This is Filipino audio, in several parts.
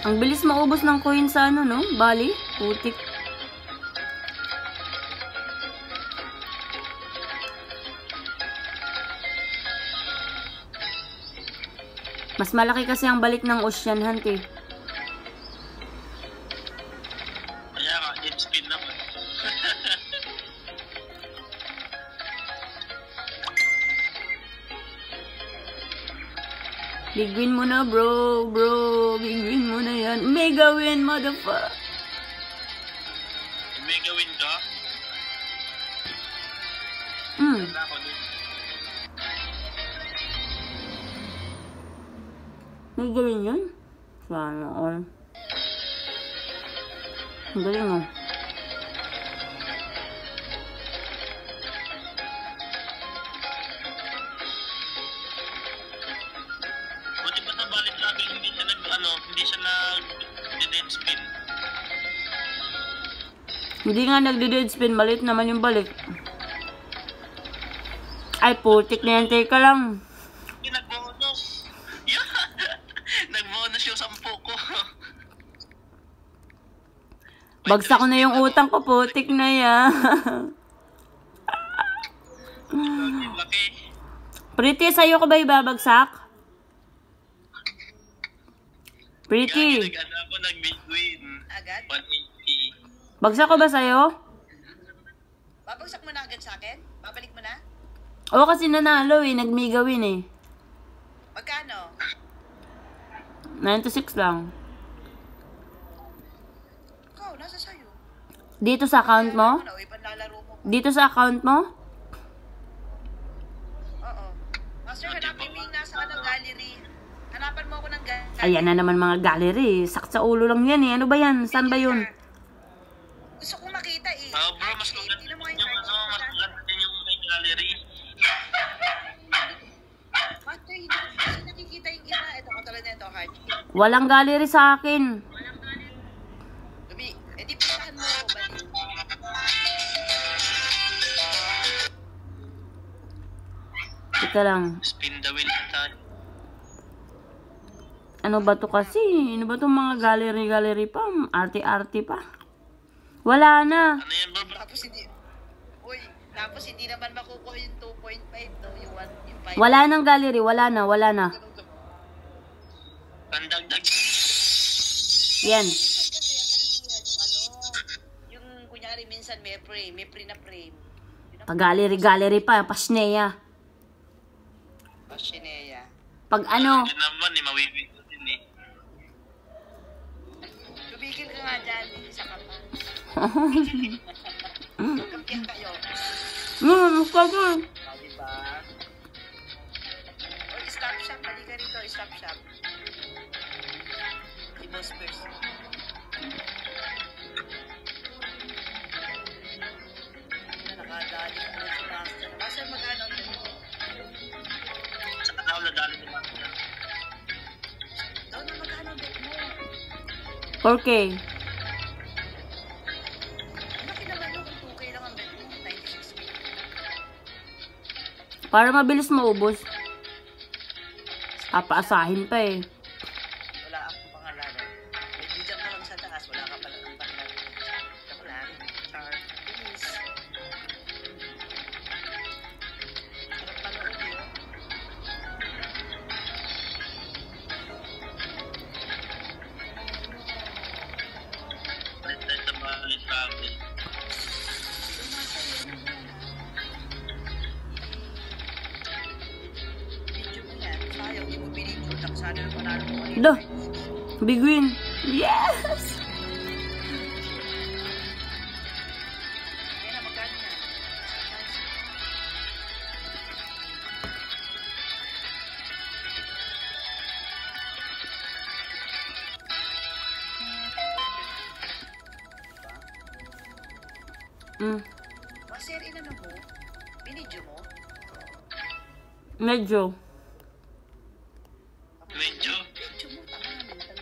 Ang bilis maubos ng coin sa ano, no? Bali, putik. Mas malaki kasi ang balik ng Ocean Hunt eh. Kaya nga, dead spin naman. Big win mo na, bro. Bro, big win mo na yan. Mega win, motherfucker. May gawin ka? Ganda ako dun. May gawin yun? Sana all. Ang galing oh. Buti pa sa balik natin, hindi siya nag-dead spin. Hindi nga nagde-dead spin. Malit naman yung balik. Ay, putik na yan. Teka lang. Nag-bonus. Yeah. Nag-bonus yung 10 ko. Bagsak ko na yung utang ko. Putik na yan. Laki. Pretty, sa'yo ko ba ibabagsak? Pretty. Nag-ano ako, nag-win. Agad? 180. Bagsak ko ba sa'yo? Babagsak mo na agad sa akin? Babalik mo na? Oo, kasi nanalo eh. Nag-mega win eh. Magkano? 9-6 lang. Ikaw, nasa sa'yo. Dito sa account mo? Ano, ipanlalaro mo. Dito sa account mo? Oo. Master, hanapin mo yung nasa anong gallery. Hanapan mo ako ng gallery. Ayan na naman mga gallery. Sak sa ulo lang yan eh. Ano ba yan? Saan ba yun? Gusto kong makita eh. Bro, mas maganda Tingnan mo yung yung mas maganda din yung may gallery. Master, hindi kasi nakikita yung iba. Ito, katulad na ito, hard. Walang gallery sa akin. Gabi, edi pisahan mo. Balik. Teka lang. Spin the wheel tayo. Ano ba to kasi? Ano ba tong mga gallery pa? Arte-arte pa. Wala na. Ano yan, bro? Tapos hindi naman makukuha yung 2.5, no? Yung 1, yung 5. Wala nang gallery. Wala na. Pandagdag. Yan. Yung kunyari minsan may frame na frame. Pag-gallery pa. Pasneya. Pashineya. Pag ano. Hindi naman eh, mawiwig ko din eh. Tumigil ka nga dyan, isa ka pa. Magkampiyan kayo. Gusto ko. Diba? O, stop shop. Balik ka rito, stop shop. Si Boss first. Nakadali ko si Master. Master, magkano ang dali? Sa kanal na dali nila. Daw na magkano ang bet mo? 4K. Laki naman yun kung 2K lang ang bet mo. 96K. Para mabilis maubos. Papaasahin pa eh. Wala akong pangalanan. May bidyak ka lang sa taas. Wala ka pala ng pangalan. Ako lang. Char. Please. Sarap panood yun. Balik tayo sa Bali Travel. Video mo yan. Sayang, di mo binidyo. Sana na panalo mo kanina. Dah. Big win. Yes! Ayan na, magkano na? Master, inano mo? Binidyo mo? Medyo. Medyo. Binidyo mo, tama naman.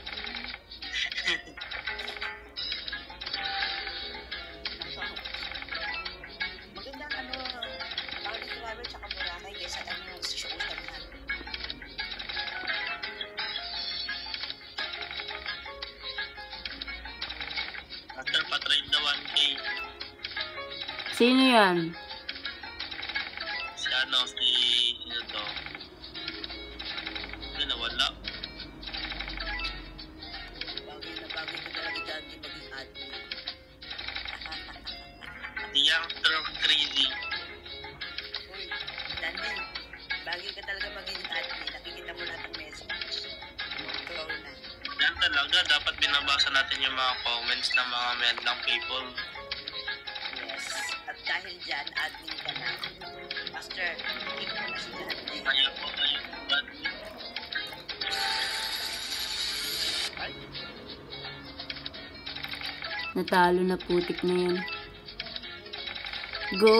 Magandang ano, Bali Travel tsaka Boracay kaysa ano, sa Ocean Hunt. Sino yan? Si ano, sino to? Hindi nawala. Bagay na bagay ka talaga dyan, di maging admin. The youngster of 3D. Uy, Dandy, bagay ka talaga maging admin. Nakikita mo lahat ng message. Ikaw na. Yan talaga, dapat binabasa natin yung mga comments ng mga madlang people. Yes. At dahil dyan, admin ka na. Master, kick mo na si Dandy. Ayun po, ayun po. Natalo na, putik na yan. Go!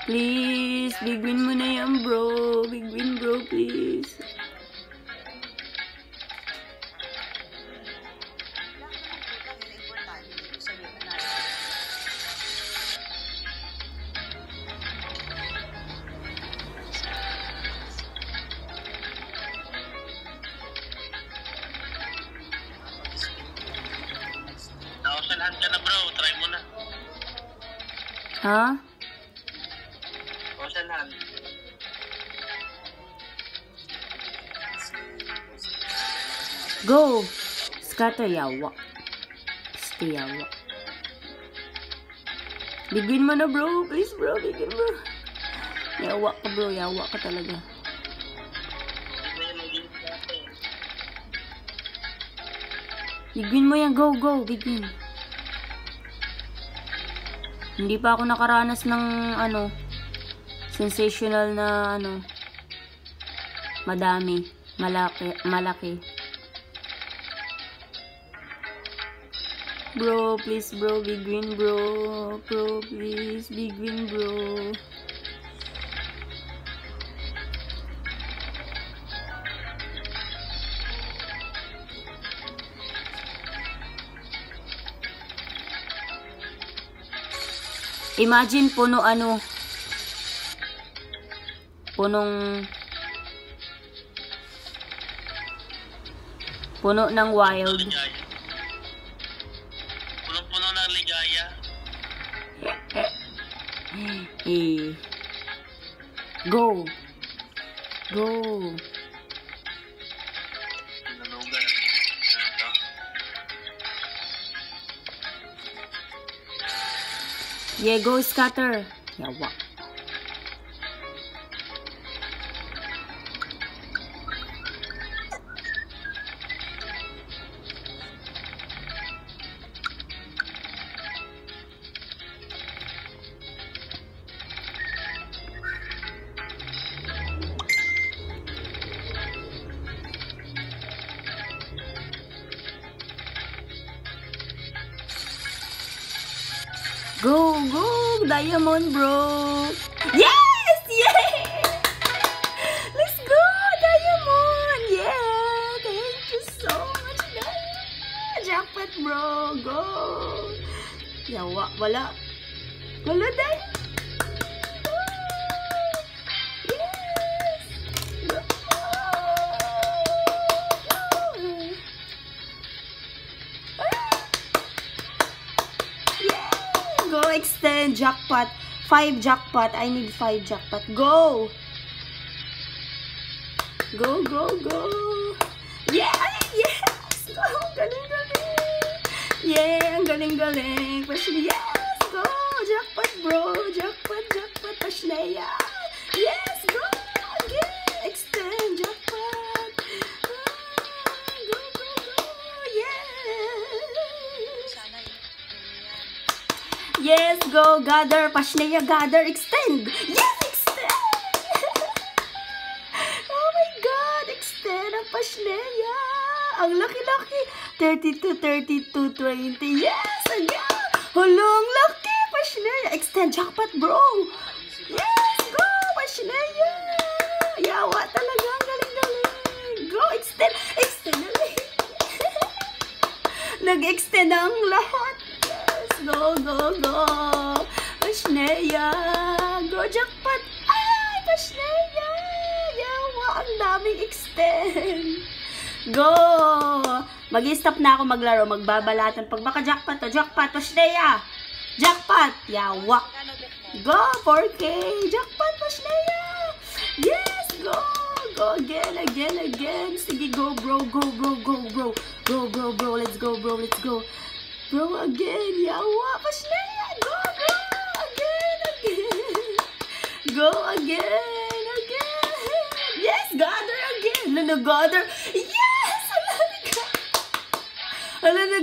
Please, big win mo na yan, bro. Big win, bro, please. Nausanhan ka na bro, try mo na. Ha? Nausanhan. Go! Scatter yawa. Stay yawa. Big win mo na, bro. Please, bro. Big win mo. Yawa ka, bro. Yawa ka talaga. Hindi na yung maging natin. Big win mo yan. Go, go. Big win. Hindi pa ako nakaranas ng, sensational na, madami. Malaki. Bro, please, bro. Big win, bro. Bro, please. Big win, bro. Imagine punong puno ng wild. Ligaya. Punong-puno ng ligaya. Eh. Go. Go. Nalugan. Ito. Yeah, go scatter. Yawa. Go, go, diamond, bro. Yes, yay! Let's go, diamond. Yeah, thank you so much, diamond. Jackpot, bro. Go. Yawa, wala. Wala, diamond. Yes. Go. Go extend jackpot. 5 jackpot. I need 5 jackpot. Go. Go, go, go. Yeah! Yes! Go! Galing-galing. Yeah! Ang galing-galing. Yes! Go! Jackpot, bro. Jackpot. Ashleya. Yes! Go! Again! Extend jackpot. Go, go, go. Yes! Sana yan. Yes, go, gather, Pashneya, gather, extend. Yes, extend. Oh my God, extend ang Pashneya. Ang laki-laki. 32, 20. Yes, again. Hulong laki, Pashneya. Extend, jackpot, bro. Yes, go, Pashneya. Yawa talaga, ang galing-galing. Go, extend ulit. Nag-extend ang lahat. Go, go, go. Pashneya. Go, jackpot. Ay, Pashneya. Yawa, ang daming extend. Go. Mag-stop na ako maglaro. Magbabalatan. Pag maka-jackpot to, jackpot, Pashneya. Jackpot! Yawa! Magkano bet mo? Go! 4K! Jackpot, Pashlea! Yes! Go! Go again! Sige, go, bro! Go, bro! Let's go, bro! Bro, again! Yawa! Pashlea! Go! Go again! Yes! Gather again! Gather! Yes!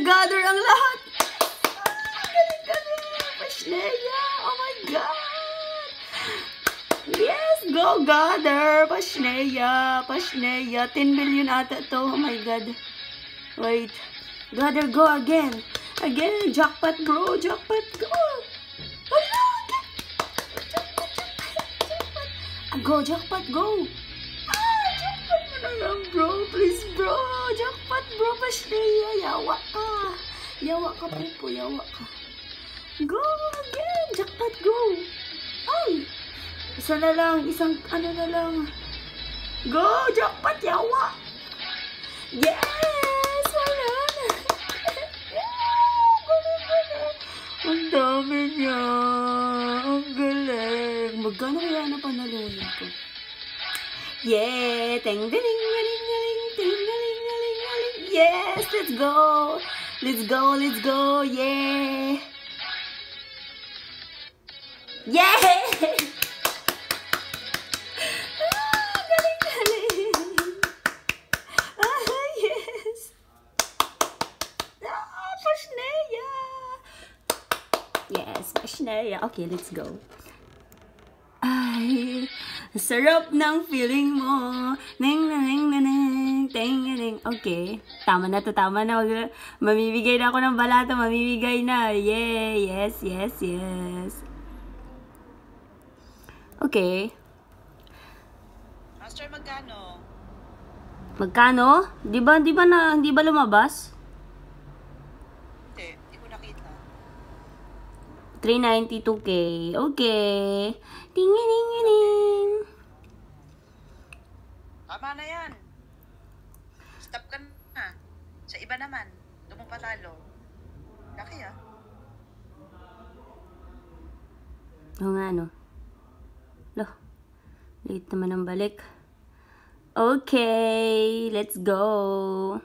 Gather ang lahat! Galing! Pashlea! Oh my God! Yes! Go, Gather! Pashlea! 10 million ata to. Oh my God. Wait. Gather, go again! Jackpot, bro! Jackpot, go! Hala! Go, jackpot, go! Jackpot mo na lang, bro. Please, bro. Jackpot, bro. Pashlea. Yawa ka, pupo. Yawa ka. Go again. Jackpot, go. Ay. Isa na lang. Isang ano na lang. Go, jackpot. Yawa. Yes. Wala na. Ang dami niya. Ang galing. Magkano kaya na panalunan ko? Yeah! Ting galing. Yes! Let's go! Yeah! Galing! Yes! Pashlea! Yes, Pashlea. Okay, let's go. Ay, sarap ng feeling mo. Okay. Tama na. Mamimigay na ako ng balato. Yeah, yes. Okay. Master, magkano? Magkano? Di ba lumabas? Hindi ko nakita. 392K. Okay. Ding. Tama na yan. Stop ka na. Sa iba naman. Doon mo patalo. Laki ah. Oo nga, no? Late naman ang balik. Okay, let's go.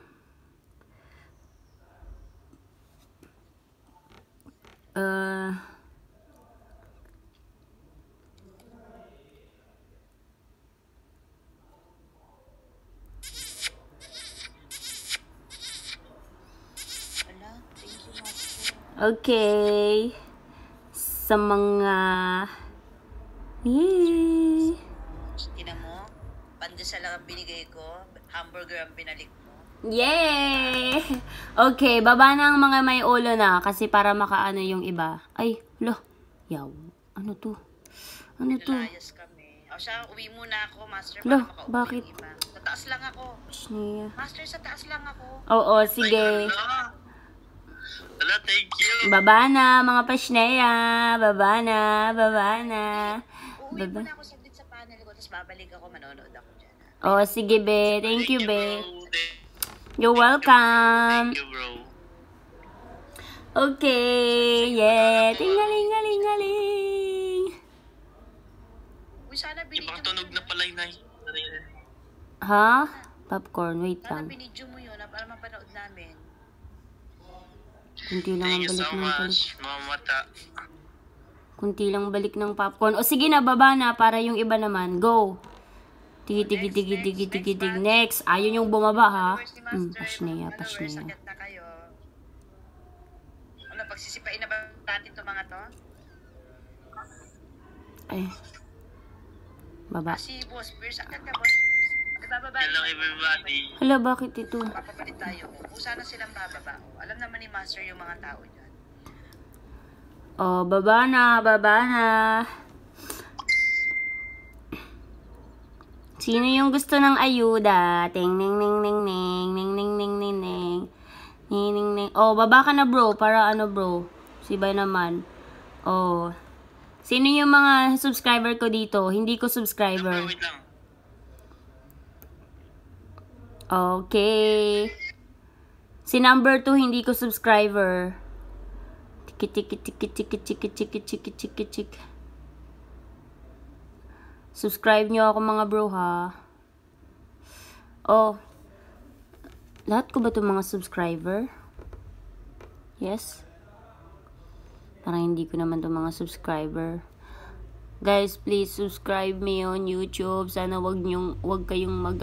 Thank you, Master. Okay. Sa mga... Yay! Tinan mo, pandesal lang ang binigay ko, hamburger ang binalik mo. Yay! Okay, baba na ang mga may ulo na kasi para makaano yung iba. Ay, yaw. Ano to? Nilayas kami. O siya, uwi muna ako, Master, Lo, para makauwi bakit? yung iba. Sa taas lang ako. Pashlea. Master, sa taas lang ako. Oo, sige. Wala, thank you. Baba na, mga Pashlea. Baba na. Uuwi muna ako saglit sa panel ko, tapos babalik ako, manonood ako dyan. Oh, sige, be. Thank you, be. bro. You're welcome. Thank you, bro. Okay, yeah. Tingaling. Uy, sana binidyo Ibang mo tunog yun. na pala yun, ay. Ha? Popcorn, wait Sana lang. binidyo mo yun, para mapanood namin. Kunti lang ang Thank you balik so ng much, Mama Mata. Kunti lang balik ng popcorn. O sige na, baba na para yung iba naman. Go. Tigi. Next. Ayun yung bumaba, ha? Pashlea. Sakit na kayo. Ano, pagsisipain na ba natin itong mga to? Ay. Baba. Si Boss Pierce, sakit ka, Boss Pierce. Bababa. Hello, everybody. Hala, bakit ito? Papapalit tayo. Kung sana silang bababa. Alam naman ni Master yung mga tao dyan. Oh, baba na. Sino yung gusto ng ayuda? Ting. Oh, baba ka na, bro. Para ano, bro? Sibay naman. Oh. Sino yung mga subscriber ko dito? Hindi ko subscriber. Wait lang. Okay. Si number 2, hindi ko subscriber. Chik. Subscribe nyo ako mga bro ha. Oh. Lahat ko ba itong mga subscriber? Yes? Parang hindi ko naman itong mga subscriber. Guys, please subscribe me on YouTube. Sana wag kayong mag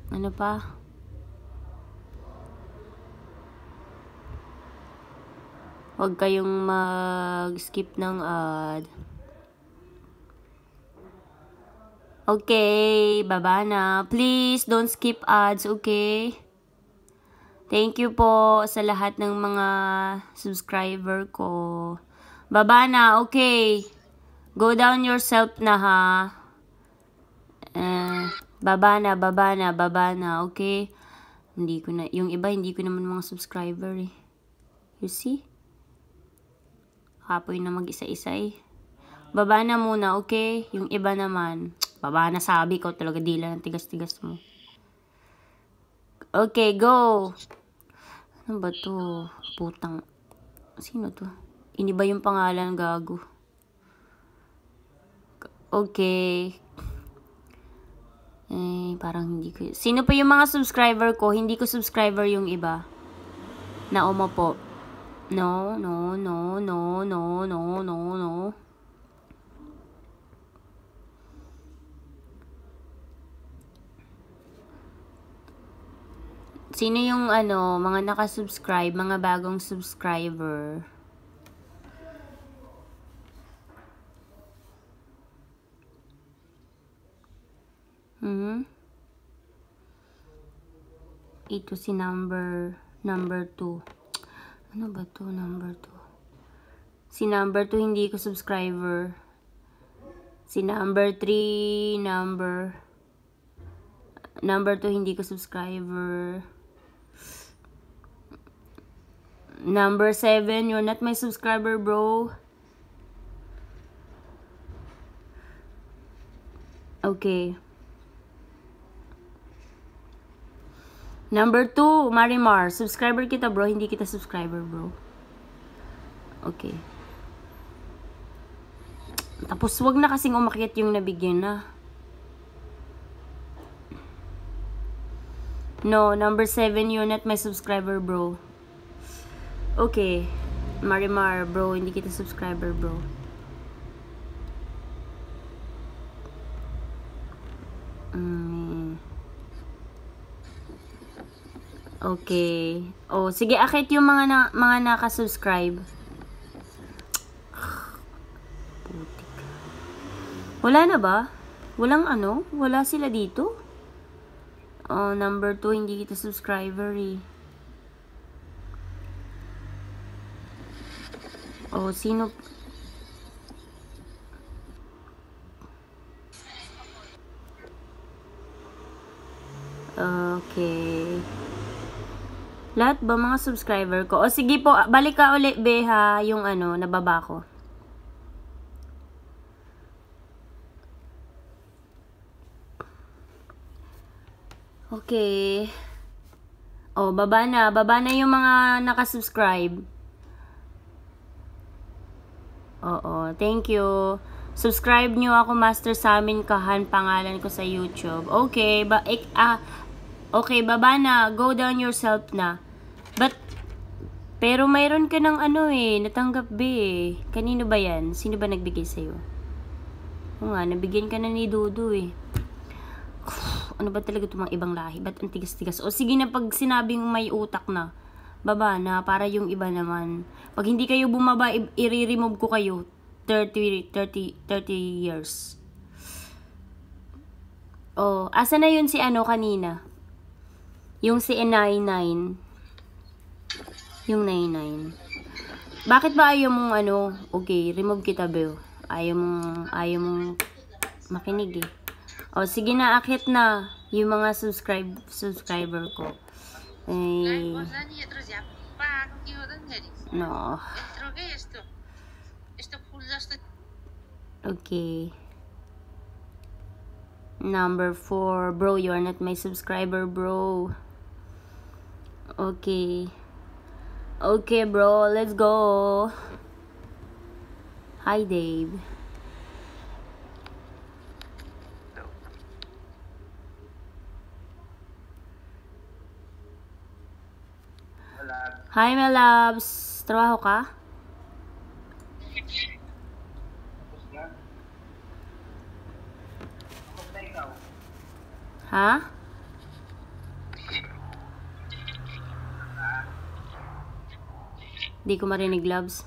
ano pa? Huwag kayong mag-skip ng ad. Okay, baba na. Please, don't skip ads, okay? Thank you po sa lahat ng mga subscriber ko. Baba na, okay? Go down yourself na, ha? Baba na, okay? Yung iba, hindi ko naman mga subscriber, eh. You see? Kapoy na mag-isa-isa eh. Baba na muna, okay? Yung iba naman. Baba na sabi ko. Talaga dila ng tigas-tigas mo. Okay, go! Ano ba to? Putang. Sino to? Iniba yung pangalan, gago. Okay. Parang hindi ko... Sino pa yung mga subscriber ko? Hindi ko subscriber yung iba. Naoma po. No. Sino yung mga nakasubscribe, mga bagong subscriber? Ito si number 2. Ano ba to? Number 2. Si number 2 hindi ko subscriber. Si number 3, number 2 hindi ko subscriber. Number 7, you're not my subscriber, bro. Okay. Number 2, Marimar. Subscriber kita, bro. Hindi kita subscriber, bro. Okay. Tapos, wag na kasing umakyat yung nabigyan na. No, number 7, you're not my subscriber, bro. Okay. Marimar, bro. Hindi kita subscriber, bro. Okay. Oh, sige, akit yung mga naka-subscribe. Putik. Wala na ba? Walang Wala sila dito? Oh, number 2, hindi kita subscriber eh. Oh, sino? Okay. Lahat ba mga subscriber ko? O sige po, balik ka ulit, Beha, yung nababa ko. Okay. O, baba na. Baba na yung mga nakasubscribe. Oo, thank you. Subscribe nyo ako, Master Samin Kahan, pangalan ko sa YouTube. Okay, okay, baba na. Go down yourself na. Pero mayroon ka ng natanggap eh. Kanino ba yan? Sino ba nagbigay sa'yo? Oo nga, nabigyan ka na ni Dudu eh. Ano ba talaga itong mga ibang lahi? Ba't ang tigas-tigas? O sige na, pag sinabing may utak na, baba na, para yung iba naman. Pag hindi kayo bumaba, i-remove ko kayo. 30 years. Oh, asa na yun si kanina? Yung si 99. Yung 99. Bakit ba ayaw mong okay, remove kita, Beo. Ayaw mong makinig eh. O, sige na, akit na yung mga subscriber ko. No. Okay. Number 4. Bro, you are not my subscriber, bro. Okay. Okay, bro. Let's go. Hi, Dave. Hi, my loves. Trabaho ka? Ha? Di ko marinig, loves.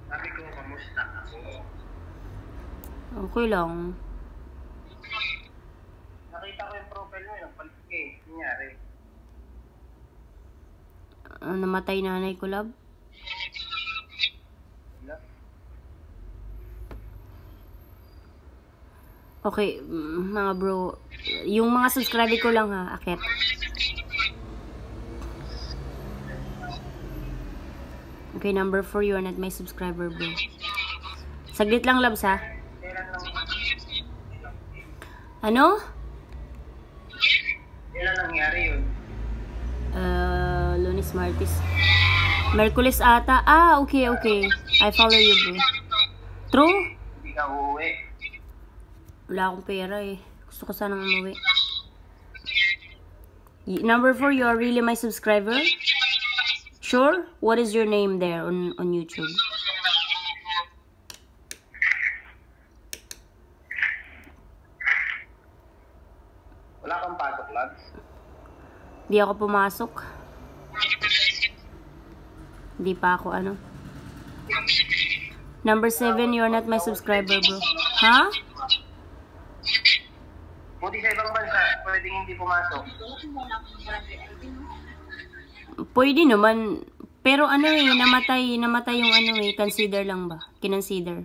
Sabi ko, kamusta ako? Okay lang. Nakita ko yung profile mo, yung palit ka eh. Nangyari. Namatay nanay ko, love. Wala. Okay, mga bro. Yung mga subscriber ko lang ha, akit. Okay, number 4, you are not my subscriber, bro. Saglit lang, loves, ha? Kailan lang, Ano? kailan nangyari yun? Lunes, Martes. Merkulis ata. Ah, okay, okay. I follow you, bro. True? Hindi ka uuwi. Wala akong pera eh. Gusto ko sanang umuwi. Number 4, you are really my subscriber? Sure? What is your name there on YouTube? Wala kang pasok, lads? Di ako pumasok. Di pa ako ano. Number 7, you're not my subscriber, bro. Ha? Buti sa ibang bansa, pwedeng hindi pumasok. Pwede naman. Pero ano eh, namatay yung ano eh. Consider lang ba? Kinonsider.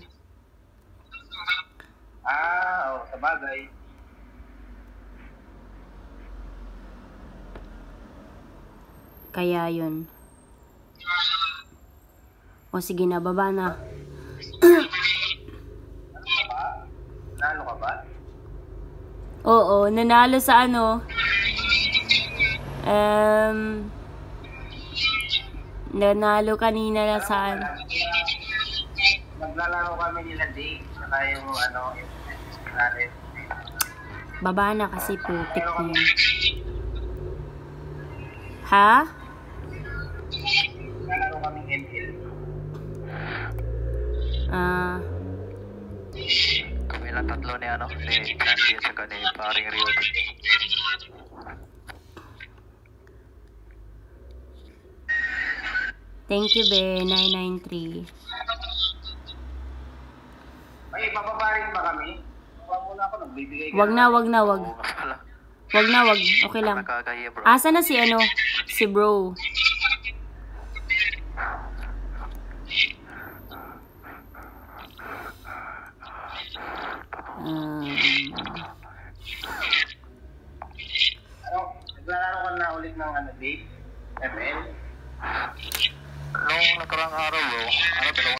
Ah, sa bagay. Kaya yun. O sige na, baba na. Nalo ka ba? Oo, nanalo sa ano. Nanalo kanina na saan. Naglalaro kami nila Dave, saka yung ano, yung natin. Baba na kasi putik mo. Ha? Naglalaro kami ML. Kami lang tatlo ni ano, ni Candy at saka ni paring Rio. Thank you, be. 993. Ay, bababa rin ba kami? Bababa muna ako, nagbibigay ka. Wag na. Oo nga pala. Wag na. Okay lang. Nakakahiya bro. Asa na si ano? Si bro. Ano, naglalaro ka na ulit ng ano, Dave? ML? Nung nakarang araw bro, ano,